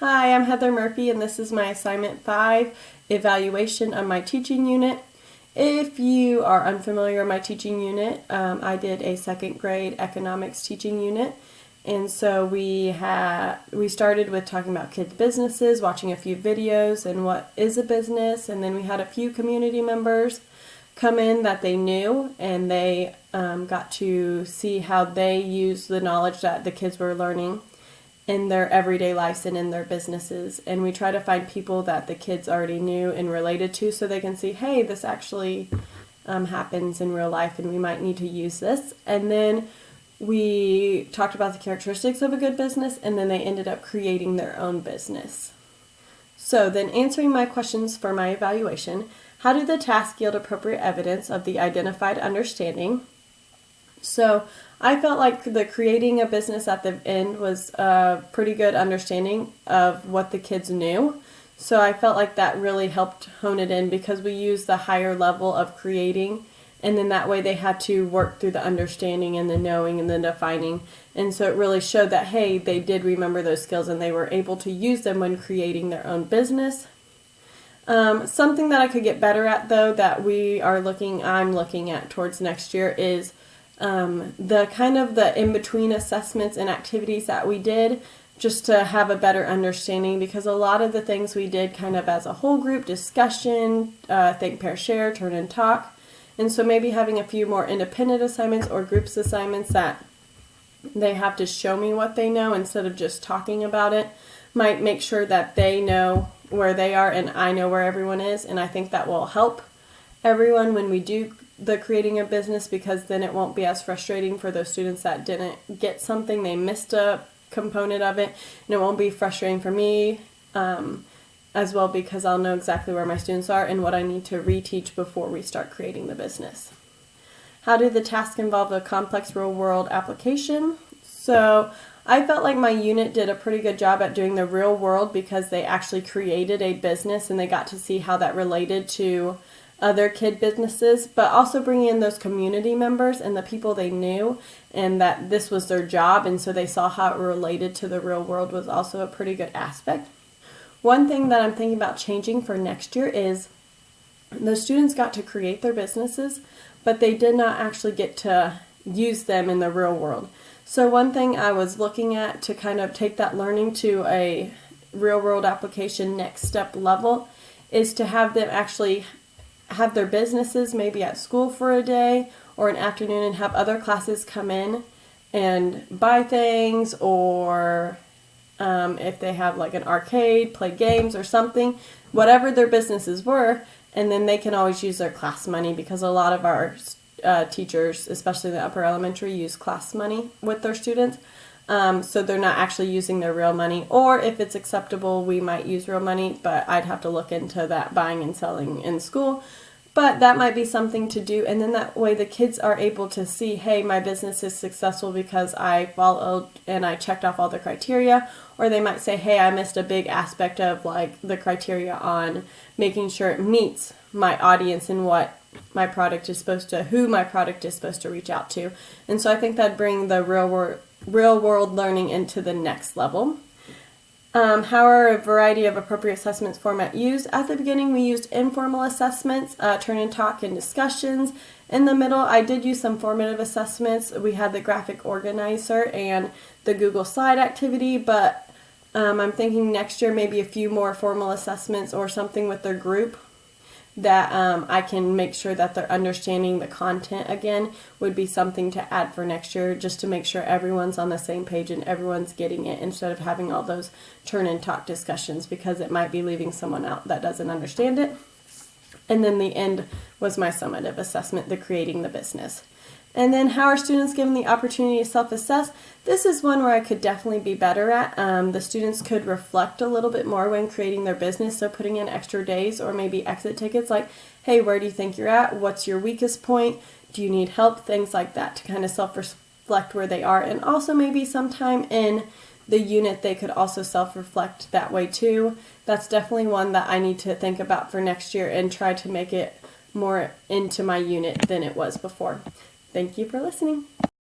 Hi, I'm Heather Murphy, and this is my Assignment 5, Evaluation of my teaching unit. If you are unfamiliar with my teaching unit, I did a second grade economics teaching unit. And so we started with talking about kids' businesses, watching a few videos and what is a business, and then we had a few community members come in that they knew, and they got to see how they use the knowledge that the kids were learning in their everyday lives and in their businesses. And we try to find people that the kids already knew and related to, so they can see, hey, this actually happens in real life and we might need to use this. And then we talked about the characteristics of a good business, and then they ended up creating their own business. So then, answering my questions for my evaluation: how did the task yield appropriate evidence of the identified understanding? So I felt like the creating a business at the end was a pretty good understanding of what the kids knew. So I felt like that really helped hone it in, because we used the higher level of creating, and then that way they had to work through the understanding and the knowing and the defining. And so it really showed that, hey, they did remember those skills and they were able to use them when creating their own business. Something that I could get better at, though, that I'm looking at towards next year is the in-between assessments and activities that we did, just to have a better understanding, because a lot of the things we did kind of as a whole group discussion, think, pair, share, turn and talk. And so maybe having a few more independent assignments or groups assignments that they have to show me what they know instead of just talking about it might make sure that they know where they are and I know where everyone is. And I think that will help everyone when we do the creating a business, because then it won't be as frustrating for those students that didn't get something, they missed a component of it, and it won't be frustrating for me as well, because I'll know exactly where my students are and what I need to reteach before we start creating the business. How did the task involve a complex real-world application? So I felt like my unit did a pretty good job at doing the real world, because they actually created a business and they got to see how that related to other kid businesses, but also bringing in those community members and the people they knew, and that this was their job, and so they saw how it related to the real world was also a pretty good aspect. One thing that I'm thinking about changing for next year is the students got to create their businesses, but they did not actually get to use them in the real world. So one thing I was looking at to kind of take that learning to a real world application next step level is to have them actually have their businesses maybe at school for a day or an afternoon, and have other classes come in and buy things, or if they have like an arcade, play games or something, whatever their businesses were, and then they can always use their class money, because a lot of our teachers, especially the upper elementary, use class money with their students. So they're not actually using their real money, or if it's acceptable, we might use real money, but I'd have to look into that, buying and selling in school. But that might be something to do, and then that way the kids are able to see, hey, my business is successful because I followed and I checked off all the criteria. Or they might say, hey, I missed a big aspect of like the criteria on making sure it meets my audience and what my product is who my product is supposed to reach out to. And so I think that'd bring the real world learning into the next level. How are a variety of appropriate assessments format used? At the beginning, we used informal assessments, turn and talk, and discussions. In the middle, I did use some formative assessments. We had the graphic organizer and the Google slide activity, but I'm thinking next year maybe a few more formal assessments or something with their group that I can make sure that they're understanding the content again, would be something to add for next year, just to make sure everyone's on the same page and everyone's getting it, instead of having all those turn and talk discussions, because it might be leaving someone out that doesn't understand it. And then the end was my summative assessment, the creating the business. And then how are students given the opportunity to self-assess? This is one where I could definitely be better at. The students could reflect a little bit more when creating their business, so putting in extra days or maybe exit tickets, like, hey, where do you think you're at? What's your weakest point? Do you need help? Things like that, to kind of self-reflect where they are. And also maybe sometime in the unit they could also self-reflect that way too. That's definitely one that I need to think about for next year and try to make it more into my unit than it was before. Thank you for listening.